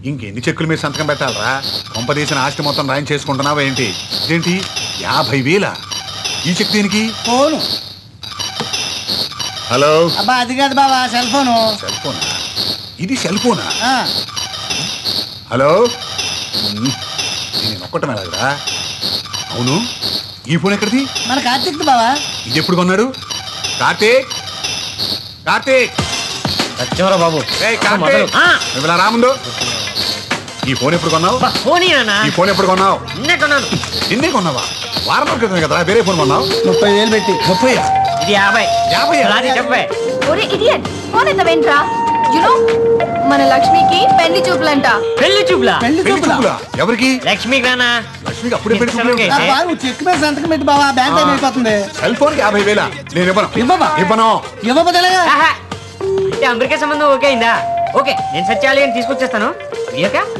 ఇంకెన్ని చెక్కుల మీద సంతకం పెట్టాలరా? కొంపదీసిన ఆస్తి మొత్తం రాయం చేసుకుంటున్నావా ఏంటి? ఇదేంటి 50,000? ఈ చెక్ దేనికి? ఫోను. హలో. అబ్బా అది కాదు బాబా, సెల్ ఫోను. సెల్ ఫోనా? ఇది సెల్ ఫోనా? హలో. నేను ఒక్కటం ఎలాగరా? అవును, ఈ ఫోన్ ఎక్కడిది? మన కార్తీక్ బాబా. ఇది ఎప్పుడు కొన్నాడు? కార్తీక్, కార్తీక్ వచ్చావరా బాబు? ఇలా రాముందు. ఈ ఫోన్ ఎప్పుడు కొన్నావు? ఈ ఫోన్ ఎప్పుడు కొన్నావు? నిన్నే కొన్నావా? వారం రోజుల క్రితం కదరా వేరే ఫోన్ కొన్నావు. 30,000 పెట్టి. 30? ఇది 50. 50? ఫోన్ ఎత్తవేంట్రా? మన లక్ష్మికి పెళ్లి చూపులంట. పెళ్లి చూపులా? పెళ్లి చూపులా? ఎవరికి? లక్ష్మికి రానా? లక్ష్మికి అప్పుడే పెళ్లి చూపులు. నువ్వు చెక్ మీద సంతకం పెట్టి బాబా, బ్యాంక్ టైం అయిపోతుంది. సెల్ ఫోన్ కి 50,000 నేను ఇవ్వను. ఇవ్వను. ఇవ్వబోదలేగా. అంటే అమెరికా సంబంధం ఓకే అయిందా? ఓకే, నేను సత్యాలి అని తీసుకొచ్చేస్తాను.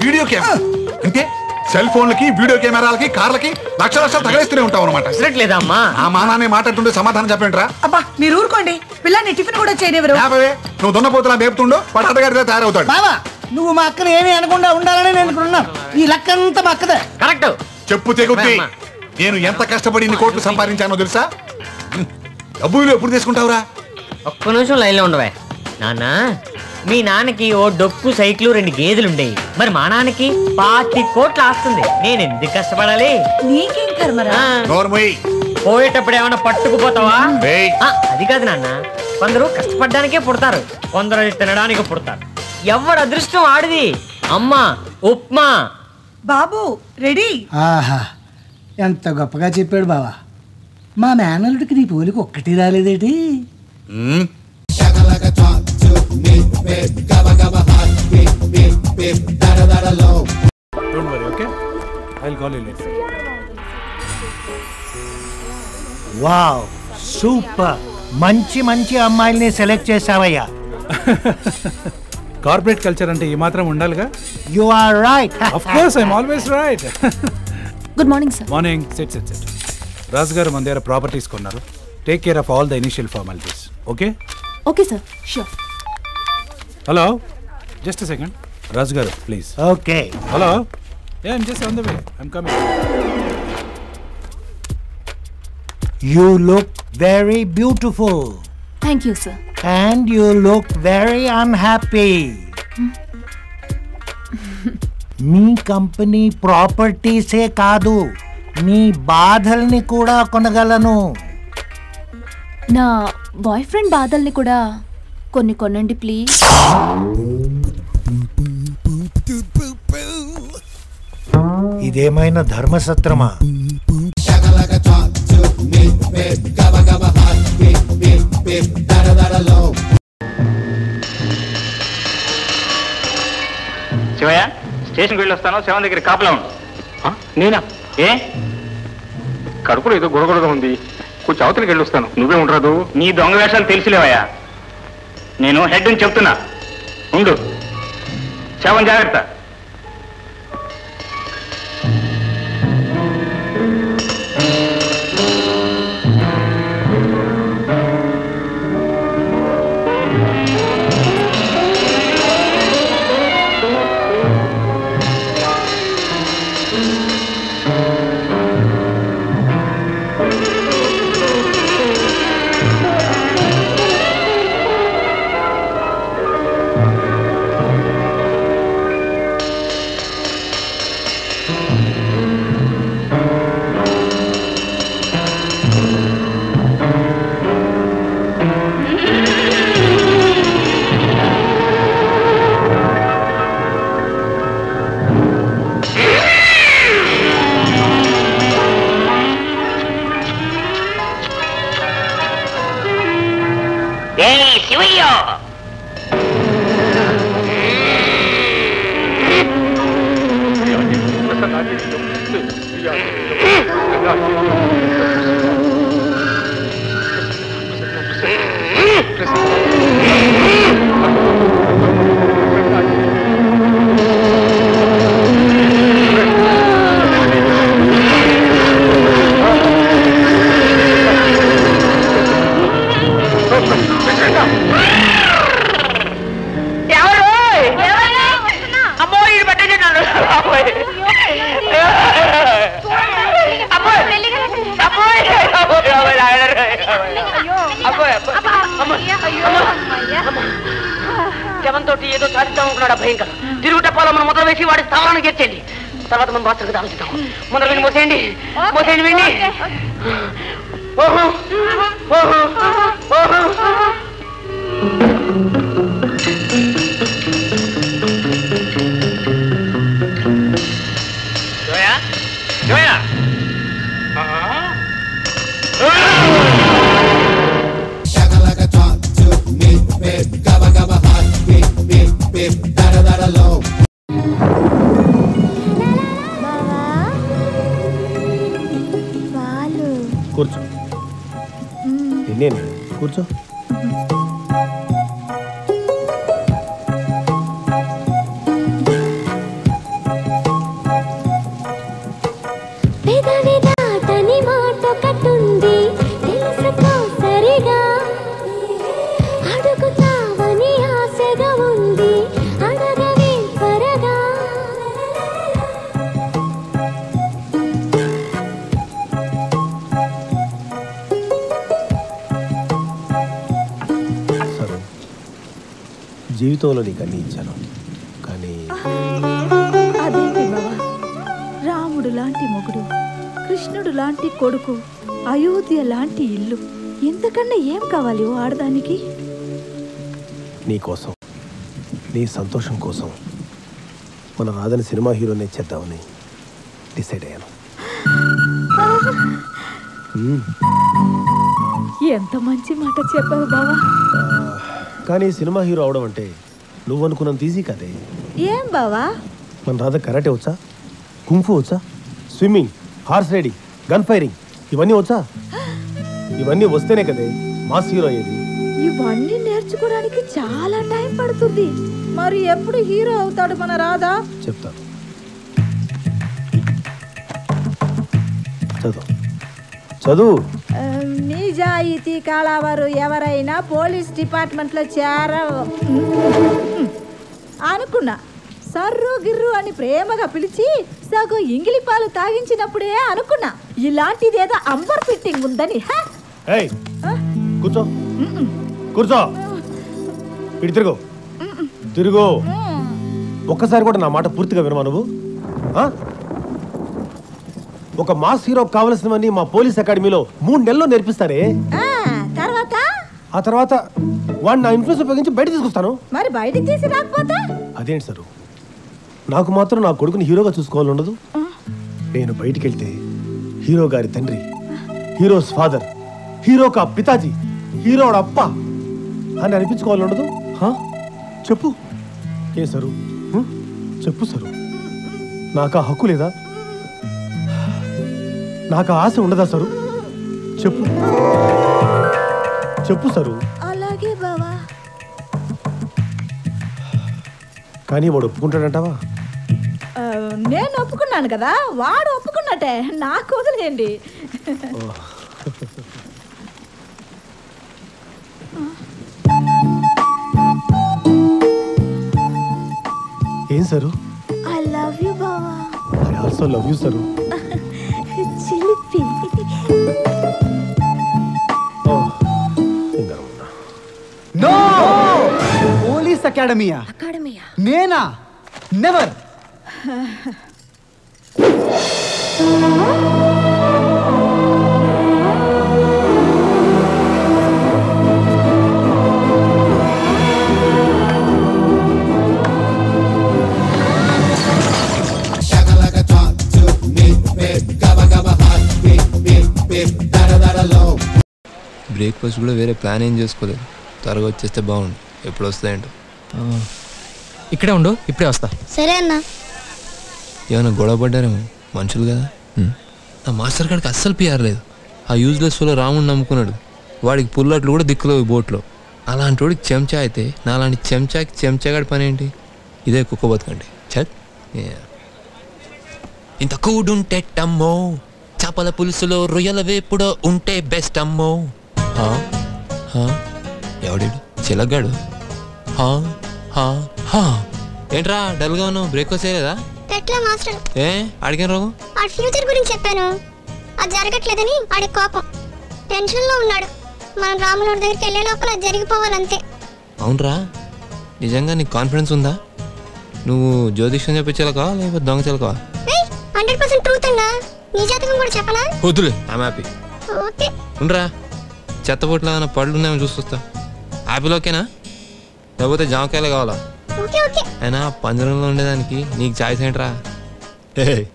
వీడియో కెమెరా అంటే సెల్ ఫోన్లకి, వీడియో కెమెరాలకి, కార్లకి లక్షలు తగిలిస్తూనే ఉంటావు అనమాట. లేదా అమ్మా? ఆ మానాన్ని మాట్లాడుతుంటే సమాధానం చెప్పండిరా. అబ్బా మీరు ఊరుకోండి, పిల్లని టిఫిన్ కూడా చేయనివ్వరు. నువ్వు దున్నపోతున్నా మేపుతుండో పటాటగారితో తయారవుతాడు. బాబా నువ్వు మా అక్కని ఏమీ అనకుండా ఉండాలని నేను అనుకున్నాను. ఈ లక్కంతా మా అక్కదే. కరెక్ట్. చెప్పు తెగుద్ది. నేను ఎంత కష్టపడి ఇన్ని కోట్లు సంపాదించానో తెలుసా? డబ్బులు ఎప్పుడు తీసుకుంటావురా? ఒక్క నిమిషం లైన్ లో ఉండవే. నాన్న, మీ నాన్నకి ఓ డొక్కు సైకిల్ 2 గేదెలు ఉండేవి. మరి మా నాన్నకి 25 కోట్లు ఆస్తుంది. నేను ఎందుకు కష్టపడాలి? నీకేం కర్మరా? పోయేటప్పుడు ఏమన్నా పట్టుకుపోతావా? అది కాదు నాన్న, కొందరు కష్టపడడానికే పుడతారు, కొందరు తినడానికి పుడతారు. ఎవరు అదృష్టం ఆడిది. అమ్మా ఉప్మా. బాబు రెడీ. ఆహా ఎంత గొప్పగా చెప్పాడు బావా. మా మేనల్లుడికి నీ పోలికి ఒక్కటి రాలేదేటి? Wow super. మంచి మంచి అమ్మాయిల్ని సెలెక్ట్ చేసావయ్యా. కార్పొరేట్ కల్చర్ అంటే ఈ మాత్రం ఉండాలిగా. You are right. Of course I am always right. Good morning sir. Morning. Sit. Raju garu మన దగ్గర ప్రాపర్టీస్ కొన్నారు. Take care of all the initial formalities. Okay? Okay sir, sure. Hello, just a second. Raju garu please. Okay. Hello. Yeah, I'm just on the way. I'm coming. You look very beautiful. Thank you, sir. And you look very unhappy. మీ company ప్రాపర్టీసే కాదు, నీ బాధల్ని కూడా కొనగలను. నా boy friend బాధల్ని కూడా కొనండి ప్లీజ్. ఇదేమైనా ధర్మసత్రమా? శివయ్య, స్టేషన్కి వెళ్ళి వస్తాను. 7 దగ్గర కాపలా ఉండు. నేనా? ఏ కడుపులో ఏదో గొడగొడగా ఉంది, కొంచెం అవతలికి వెళ్ళి వస్తాను. నువ్వే ఉండరాదు. నీ దొంగ వేషాలు తెలిసిలేవయ్యా. నేను హెడ్ అని చెప్తున్నా, ఉండు. 7 జాగ్రత్త. అమ్మో ఇది శవంతో ఏదో సాధిద్దాం అనుకున్నాడు భయంకర తిరుగుటప్పాలో మనం మొదలు వేసి వాడి స్థావరానికి ఎచ్చండి తర్వాత మనం బాత్రూమ్కి ఆలోచిద్దాం ముందర వెళ్ళి మోసేయండి వెళ్ళి ఓహో ఓహో ఓహో కూర్చో నేను కూర్చో జీవితంలో నీకు అన్ని ఇచ్చాను కానీ అదేంటి బావా, రాముడు లాంటి మొగుడు, కృష్ణుడు లాంటి కొడుకు, అయోధ్య లాంటి ఇల్లు, ఇంతకన్నా ఏం కావాలి ఓ ఆడదానికి? నీ కోసం, నీ సంతోషం కోసం మన రాధని సినిమా హీరోనే చేద్దామని డిసైడ్ అయ్యాను. ఎంత మంచి మాట చెప్పావు బావా. కానీ సినిమా హీరో అవడం అంటే నువ్వు అనుకున్నంత ఈజీ కదే. ఏం బావా? మన రాధ కరాటే వచ్చా, కుంఫు వచ్చా, swimming, horse riding, gun firing ఇవన్నీ వచ్చా? ఇవన్నీ వస్తేనే కదే మాస్ హీరో అయ్యేది. ఇవన్నీ నేర్చుకోవడానికి చాలా టైం పడుతుంది. మరి ఎప్పుడు హీరో అవుతాడు మన రాధా? చెప్తాను, చదువు చదువు. నిజాయితీ కలవారు ఎవరైనా పోలీస్ డిపార్ట్మెంట్లో అనుకున్నా. సర్రు గిర్రు అని ప్రేమగా పిలిచి సగం ఇంగిలి పాలు తాగించినప్పుడే అనుకున్నా ఇలాంటిదేదో అంబర్ ఫిట్టింగ్ ఉందని. కూర్చో కూర్చో, ఇటు తిరుగు తిరుగు. ఒక్కసారి కూడా నా మాట పూర్తిగా వినవా నువ్వు? ఒక మాస్ హీరో కావలసినవన్నీ మా పోలీస్ అకాడమీలో 3 నెలల్లో నేర్పిస్తారే. ఆ తర్వాత వాడిని నా ఇన్ఫ్లుయెన్స్ ఉపయోగించి బయట తీసుకొస్తాను. మరి బయటికి తీసి రాకపోతే? అదేంటి సార్, నాకు మాత్రం నా కొడుకుని హీరోగా చూసుకోవాలని ఉండదు? నేను బయటికి వెళ్తే హీరో గారి తండ్రి, హీరోస్ ఫాదర్, హీరో కా పితాజీ, హీరో అప్ప అని అనిపించుకోవాలని ఉండదు? చెప్పు ఏ సరు, చెప్పు సరు, నాకు ఆ హక్కు లేదా? నాకు ఆశ ఉండదా సరు? చెప్పు చెప్పు సరు. అలాగే బావా. కానీ వాడు ఒప్పుకుంటాడంటావా? నేను ఒప్పుకున్నాను కదా, వాడు ఒప్పుకున్నట్టే. నాకు వదిలేయండి. ఏం సరు? ఐ లవ్ యు బావా. I also love you sir. చిలిపి. నో! Police academia? నేనా? నెవర్. బ్రేక్ఫాస్ట్ కూడా వేరే ప్లాన్ ఏం చేసుకోలేదు. త్వరగా వచ్చేస్తే బాగుండు. ఎప్పుడు వస్తాయంట? ఇక్కడే ఉండు, ఇప్పుడే వస్తా. సరే అన్న. ఏమైనా గొడవ పడ్డారేమో, మనుషులు కదా. ఆ మాస్టర్ కాడికి అస్సలు పిఆర్లేదు. ఆ యూజ్లెస్ ఫుల్లో రాముడిని నమ్ముకున్నాడు. వాడికి పుల్లట్లు కూడా దిక్కులేవు బోట్లో. అలాంటి వాడికి చెంచా అయితే నాలాంటి చెంచాకి చెంచాగాడి పని ఏంటి? ఇదే కుక్క బతుకండి. చట్. ఇంత కూడుంటే టమ్మో, చేపల పులుసులో రొయ్యల వేపుడో ఉంటే బెస్ట్ అమ్మో. ఎవడీడు? చిలగ్గాడు. ఏంట్రా డల్గా ఉన్నావు? బ్రేక్ఫాస్ట్ చేయలేదా? ఏ అడిగిన రోగం? ఫ్యూచర్ గురించి చెప్పాను, అది జరగట్లేదని ఆడి కోపం. టెన్షన్ లో ఉన్నాడు. మనం రాముల దగ్గరికి వెళ్ళే లోపల జరిగిపోవాలంతే. అవునరా, నిజంగా నీకు కాన్ఫిడెన్స్ ఉందా? నువ్వు జ్యోతిష్యం చెప్పించాలకా లేకపోతే దొంగ చాలకవా? 100% ట్రూత్ అన్నా. నీ జాతకం కూడా చెప్పనా? వద్దులే, ఐమ్ హ్యాపీ. ఓకే. ఉండరా, చెత్తపొట్ల ఏమైనా పళ్ళు ఉన్నాయో చూసొస్తా. యాపిల్ ఓకేనా లేకపోతే జామకాయలు కావాలా? Okay okay. అయినా పంజరంలో ఉండేదానికి నీకు చాయిస్ ఏంట్రా?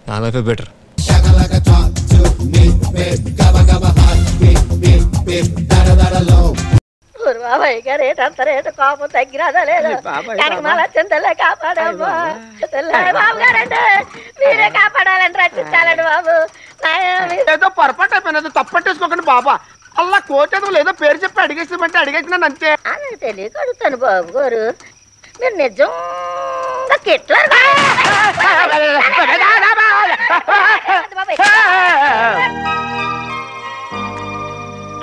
నా లైఫే బెటర్. బాబాయ్ గారు రేటంత రేటు కోపం తగ్గిరాదా లేదు కానీ మళ్ళా చింతలే కాపాడమ్మా. బాబు గారండి మీరే కాపాడాలని రక్షించాలండి బాబు. ఏదో పొరపాటు అయిపోయినది, తప్పట్టేసుకోకండి బాబా. అలా కోచదు లేదో పేరు చెప్పి అడిగేసామంటే అడిగేసినాను అంతే. నాకు తెలియక అడుగుతాను బాబు గారు, మీరు నిజంగా కిట్లర్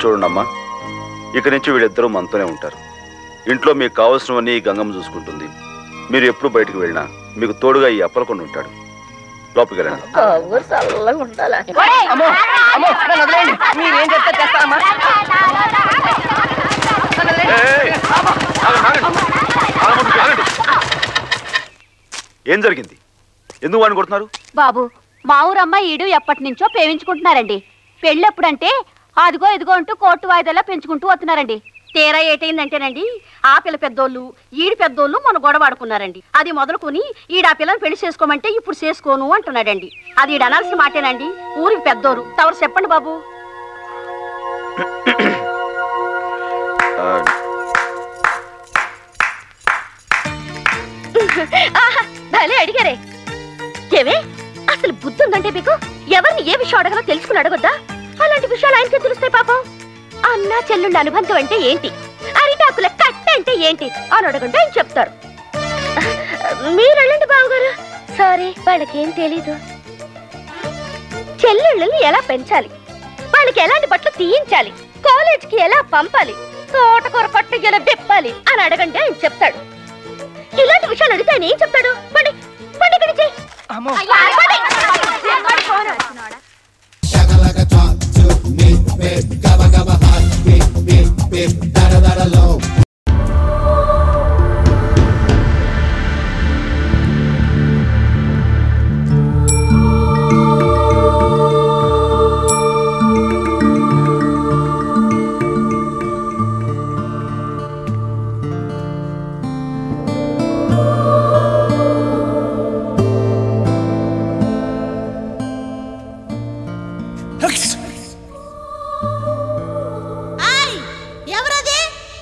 చూడండమ్మా, ఇక నుంచి వీళ్ళిద్దరూ మనతోనే ఉంటారు. ఇంట్లో మీకు కావాల్సినవన్నీ గంగమ్మ చూసుకుంటుంది. మీరు ఎప్పుడు బయటకు వెళ్ళినా మీకు తోడుగా ఈ అప్పలకొండ ఉంటాడు. లోపలికి వెళ్ళండి. మీరేం చెప్తే చేస్తారమ్మా. ఏం జరిగింది? ఎందుకు వాడిని కొడుతున్నారు? బాబు, మా ఊరమ్మ ఈడు ఎప్పటి నుంచో ప్రేమించుకుంటున్నారండి. పెళ్ళెప్పుడంటే అదిగో ఇదిగో అంటూ కోర్టు వాయిదాలా పెంచుకుంటూ వస్తున్నారండి. తీరా ఏటైందంటేనండి, ఆ పిల్ల పెద్దోళ్ళు ఈడు పెద్దోళ్ళు మన గొడవ ఆడుకున్నారండి. అది మొదలుకొని ఈడు ఆ పిల్లని పెళ్లి చేసుకోమంటే ఇప్పుడు చేసుకోను అంటున్నాడండి. అది ఈడు అనాల్సిన మాటేనండి. ఊరికి పెద్దోరు తవరు చెప్పండి బాబు. భలే అడిగారే. ఏవే అసలు బుద్ధి ఉందంటే మీకు? ఎవరిని ఏ విషయం అడగలో తెలుసుకుని అడగొద్దా? అలాంటి విషయాలు ఆయనకే తెలుస్తాయి పాపం. అన్న చెల్లుండి అనుబంధం అంటే ఏంటి, అరిటాకుల కట్ట అంటే ఏంటి అని అడగండి ఆయన చెప్తారు. మీరు వెళ్ళండి బావగారు. సారీ, వాళ్ళకేం తెలీదు. చెల్లెళ్ళని ఎలా పెంచాలి, వాళ్ళకి ఎలాంటి బట్టలు తీయించాలి, కాలేజ్కి ఎలా పంపాలి, తోటకూర పట్టు ఎలా విప్పాలి అని అడగండి ఆయన చెప్తాడు. ఇలాంటి విషయాలు అడిగితే ఆయన ఏం చెప్తాడు? పండి పండి గడిచి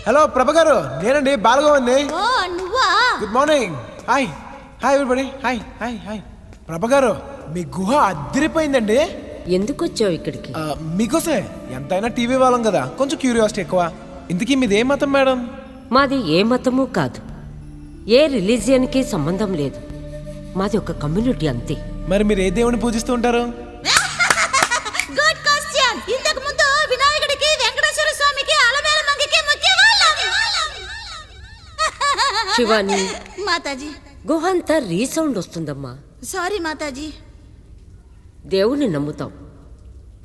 హలో ప్రభ గారు, నేనండి బాలగోవండి. Good morning. Hi hi everybody. Hi hi hi. Prabha garu, మీ గుహ అద్దరిపోయిందండి. ఎందుకు వచ్చావు ఇక్కడికి? మీకోసమే. ఎంతైనా టీవీ వాళ్ళం కదా, కొంచెం క్యూరియాసిటీ ఎక్కువ. ఇంతకీ మీది ఏ మతం మేడం? మాది ఏ మతము కాదు, ఏ రిలీజియన్కి సంబంధం లేదు. మాది ఒక కమ్యూనిటీ అంతే. మరి మీరు ఏ దేవుని పూజిస్తూ ఉంటారు? Good question. ఇంతకు ముందు వినాయకుడికి, వెంకటేశ్వర స్వామికి, అలమేల మంగకి శివాని, మాతాజీ గుహ అంతా రీసౌండ్ వస్తుందమ్మా. సారీ మాతాజీ. దేవుణ్ణి నమ్ముతాం.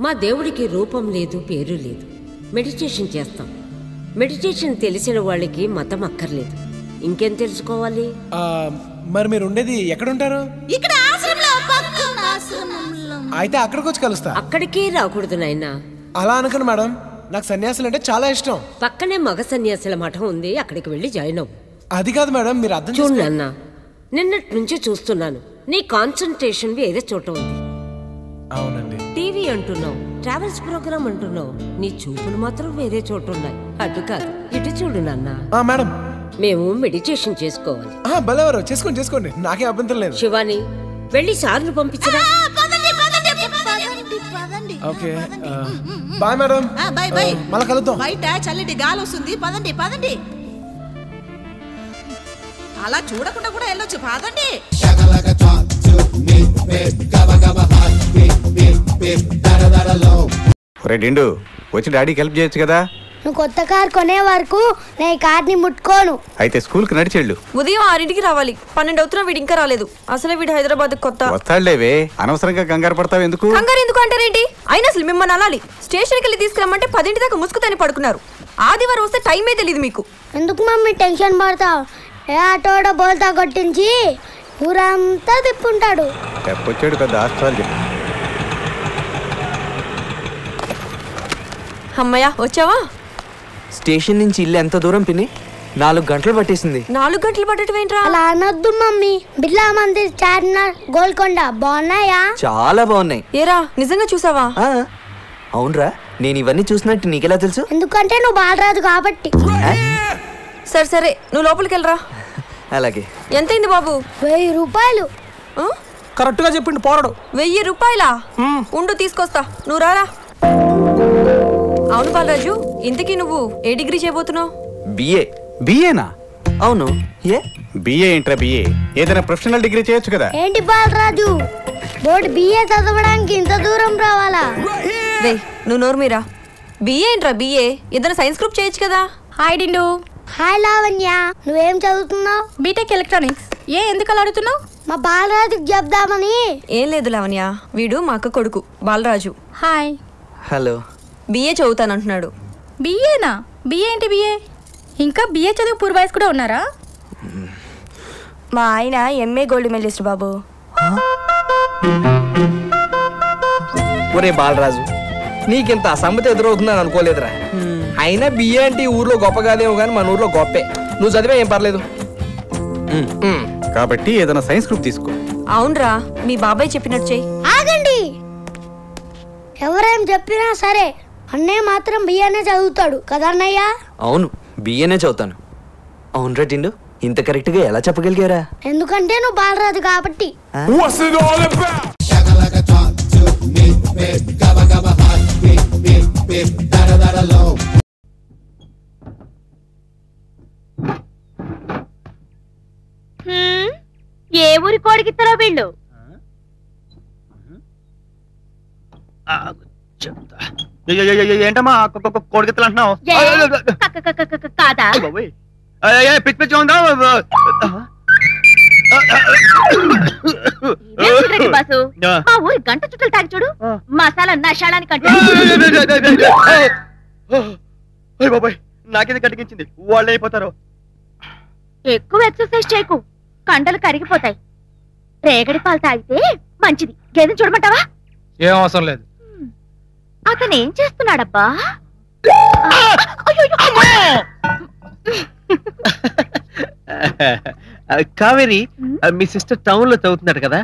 మా దేవుడికి రూపం లేదు, పేరు లేదు. మెడిటేషన్ చేస్తాం. మెడిటేషన్ తెలిసిన వాళ్ళకి మతం అక్కర్లేదు. ఇంకేం తెలుసుకోవాలి? మరి మీరు ఉండేది ఎక్కడుంటారు? ఇక్కడ ఆశ్రమంలో, పక్కన ఆశ్రమంలో. అయితే అక్కడికి వచ్చి కలుస్తా. అక్కడికి రాకూడదు నాయనా. అలా అనుకుని మేడం, నాకు సన్యాసులు అంటే చాలా ఇష్టం. పక్కనే మగ సన్యాసుల మఠం ఉంది, అక్కడికి వెళ్ళి జాయిన్ అవ్వు. అది కాదు మేడం, మీరు అర్థం చూడు నాన్న, నిన్నటి నుంచి చూస్తున్నాను నీ కాన్సన్ట్రేషన్ వేరే చోట ఉంది. అవునండి. టీవీ అంటున్నావు, ట్రావెల్స్ ప్రోగ్రామ్ అంటున్నావు, నీ చూపులు మాత్రం వేరే చోట ఉన్నాయి. అటు కాదు ఇటు చూడు నాన్న. మేడం, మేము మెడిటేషన్ చేసుకోవాలి. బలవారు చేసుకోండి చేసుకోండి, నాకే అభ్యంతరం లేదు. శివాని, వెళ్ళి సార్లు పంపించరా. Okay bye madam. Bye bye. మళ్ళీ కలుద్దాం. బయట చల్లటి గాలి వస్తుంది, పదండి పదండి. అలా చూడకుండా కూడా వెళ్ళొచ్చు, పదండి. డిండు వచ్చి డాడీకి హెల్ప్ చేయొచ్చు కదా. నువ్వు కొత్త కార్ కొనే వరకు నేను కార్ని ముట్టుకోను. అయితే స్కూల్కి నడిచెళ్ళు. ఉదయం 6కి రావాలి. 12 అవుతున్నా వీడు ఇంకా రాలేదు. అసలే వీడు హైదరాబాద్ కొత్త. వస్తాడులేవే, అనవసరంగా కంగారు పడతావు ఎందుకు? కంగారు ఎందుకు అంటారేంటి? అయినా అసలు మిమ్మల్ని అనాలి. స్టేషన్కి వెళ్ళి తీసుకురమ్మంటే 10 దాకా ముసుగుతాని పడుకున్నారు. ఆదివారం వస్తే టైమే తెలియదు మీకు. ఎందుకు మమ్మీ టెన్షన్ పడతావు? ఏ ఆటోడో బోల్తా కొట్టించి ఊరంతా తిప్పుంటాడు. చెప్పొచ్చాడు పెద్ద ఆస్ట్రాలజీ. అమ్మయ్య వచ్చావా? స్టేషన్ నుంచి ఇల్లు ఎంత దూరం పిన్ని? 4 గంటలు పట్టేసింది. 4 గంటలు పట్టడం ఏంట్రా? అలా అనొద్దు మమ్మీ. బిర్లా మందిర్, చార్మినార్, గోల్కొండ బాగున్నాయా? చాలా బాగున్నాయి. ఏరా నిజంగా చూసావా? అవునరా, నేను ఇవన్నీ చూసినట్టు నీకెలా తెలుసు? ఎందుకంటే నువ్వు బాలరాజు కాబట్టి. సరే సరే నువ్వు లోపలికి వెళ్ళరా. అలాగే. ఎంతైంది బాబు? 1000 రూపాయలు. కరెక్ట్ గా చెప్పిండు పోరడు. 1000 రూపాయలా? ఉండు తీసుకొస్తా, నువ్వు రారా. అవును బాలరాజు, ఇంతకీ నువ్వు ఏ డిగ్రీ చేయబోతున్నావు? బిఏ. బిఏనా? అవును. ఏ బిఏ ఏంట్రా బిఏ? ఏదైనా ప్రొఫెషనల్ డిగ్రీ చేయొచ్చు కదా. ఏంటి బాలరాజు, బోర్డు బిఏ చదవడానికి ఇంత దూరం రావాలా? రే నువ్వు నోరు మీరా. బిఏ ఏంట్రా బిఏ? ఏదైనా సైన్స్ గ్రూప్ చేయొచ్చు కదా. హాయ్ డిండు. హాయ్ లావణ్య, నువ్వేం చదువుతున్నావు? BTech electronics. ఎందుకు అలా అడుగుతున్నావు? మా బాలరాజుకి చెప్దామని. ఏం లేదు లావణ్య, వీడు మా అక్క కొడుకు బాలరాజు. హాయ్. హలో. బిఏ చదువుతానంటున్నాడు. బిఏనా? బిఏ ఏంటి బిఏ? ఇంకా బిఏ చదువు పూర్వాయిస్ కూడా ఉన్నారా? మా ఆయన ఎంఏ గోల్డ్ మెడలిస్ట్ బాబు. ఒరే బాలరాజు, నీకింత అసమ్మతి ఎదురవుతుందని అనుకోలేదురా. అయినా బిఏ అంటే ఈ ఊర్లో గొప్ప కాదేమో కానీ మన ఊర్లో గొప్పే. నువ్వు చదివే ఏం పర్లేదు. కాబట్టి ఏదైనా సైన్స్ గ్రూప్ తీసుకో. అవునరా, మీ బాబాయ్ చెప్పినట్టు చెయ్యి. ఆగండి, ఎవరేం చెప్పినా సరే అన్నయ్య మాత్రం బియ్యనే చదువుతాడు కదా అన్నయ్య? అవును, బిఏనే చదువుతాను. అవునరా టిండు, ఇంత కరెక్ట్ గా ఎలా చెప్పగలిగారా? ఎందుకంటే నువ్వు బాలరాజు కాబట్టి. ఏ ఊరి కోడికిస్తారో వీళ్ళు? ఏంటమ్మా కోడిగిత్తలు అంటున్నావు? కాదా? పిచ్చి పిచ్చి ఉందా? బాసు, మా ఊరి గంట చుట్టలు తాగి చూడు, మసాలా నషాళానికి అంటే. బాబాయ్ నాకేది కటికించింది, వాళ్ళు అయిపోతారు. ఎక్కువ ఎక్సర్సైజ్ చేయకు, కండలు కరిగిపోతాయి. రేగడి పాలు తాగితే మంచిది. గేదెని చూడమంటావా? ఏం అవసరం లేదు. అతను ఏం చేస్తున్నాడబ్బా? కావేరి, మీ సిస్టర్ టౌన్ లో చదువుతున్నాడు కదా,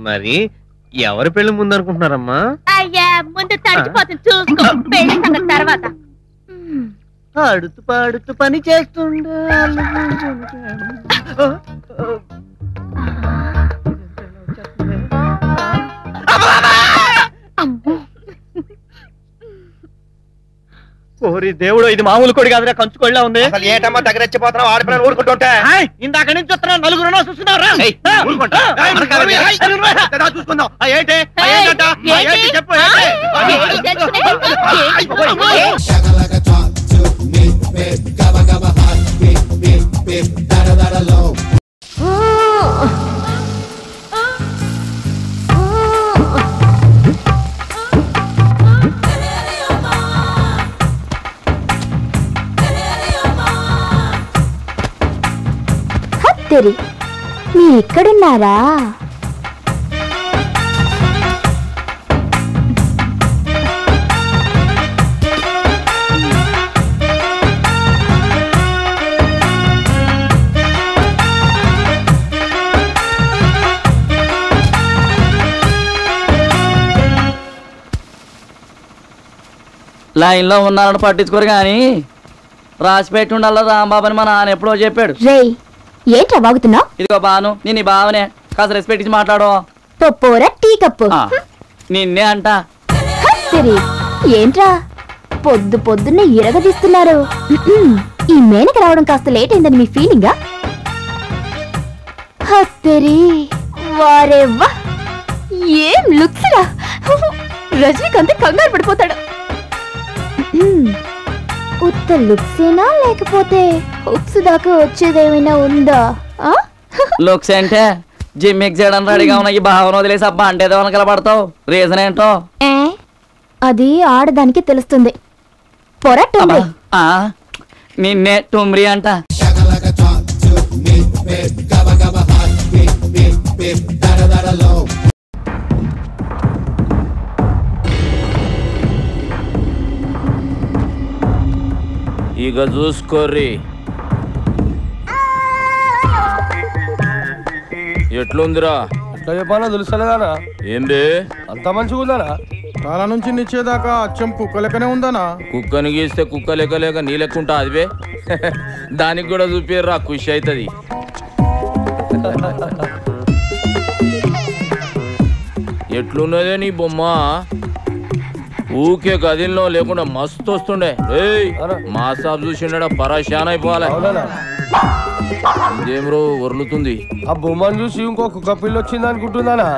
మరి ఎవరి పెళ్లి ముందు అనుకుంటున్నారమ్మా? అయ్యా ముందు తడిచిపోతుంది చూసుకో, పెళ్లి సంగతి తర్వాత. ఆడుతూ పాడుతూ పని చేస్తుండే. ఓరి దేవుడు, ఇది మామూలు కొడి కాదురా, కంచుకోళ్ళ ఉంది. అసలు ఏటమ్మా దగ్గర వచ్చిపోతున్నావు? ఆడిపోయిన ఊరుకుంటుంటే ఇందాక నుంచి వస్తున్నా, నలుగురు చూస్తున్నారా? చూసుకుందాం. ఏంటి చెప్పు. మీ ఇక్కడున్నారా? లైన్లో ఉన్నారని పట్టించుకోరు కానీ రాసిపెట్టి ఉండాల రాంబాబు అని మా నాన్న ఎప్పుడో చెప్పాడు. ఏంట్రా బాగుతున్నావు? ఇదిగో బాను, నేను నీ బావనే, కాస్త రెస్పెక్ట్ ఇచ్చి మాట్లాడు. పొప్పోరా టీ కప్పు. నిన్నే అంట. ఏంట్రా పొద్దు పొద్దున్నే ఇరగదీస్తున్నారు? ఈ మేనకి రావడం కాస్త లేట్ అయిందని మీ ఫీలింగా? హత్తరి వారేవ్వా, ఏం లుక్స్ రా! రజనీకాంత్ కంగారు పడిపోతాడు. ఉత్త లుక్సేనా లేకపోతే హుక్స్ దాకా వచ్చేదేమైనా ఉందా? లుక్స్ అంటే జిమ్మిక్ చేయడానికి రెడీగా ఉన్న ఈ భావన వదిలేసి అబ్బా అంటే ఏదో వెనకాల పడతావు. రీజన్ ఏంటో? అది ఆడదానికి తెలుస్తుంది. పొరట్టు నిన్నే టుమ్రి అంట. ఇక చూసుకోర్రి ఎట్లుందిరా? ఎట్లా చెప్పాలో తెలుస్తలేదానా? ఏం రే అంత మంచిగా ఉందానా? తల నుంచి నిచ్చేదాకా అచ్చం కుక్క లెక్కనే ఉందానా? కుక్కని గీస్తే కుక్క లెక్క లేక నీ లెక్కుంటా అదివే. దానికి కూడా చూపిర్రా, ఖుషి అవుతుంది. ఎట్లున్నదే నీ బొమ్మ? ఊకే గదిలో లేకుండా మస్తు వస్తుండే. ఏయ్ మా సాబ్ చూసిండ పరాశాన్ అయిపోవాలి. ఇదేం రో వరులుతుంది? ఆ బొమ్మను చూసి ఇంకో కుక్క పిల్ల వచ్చింది అనుకుంటున్నానా?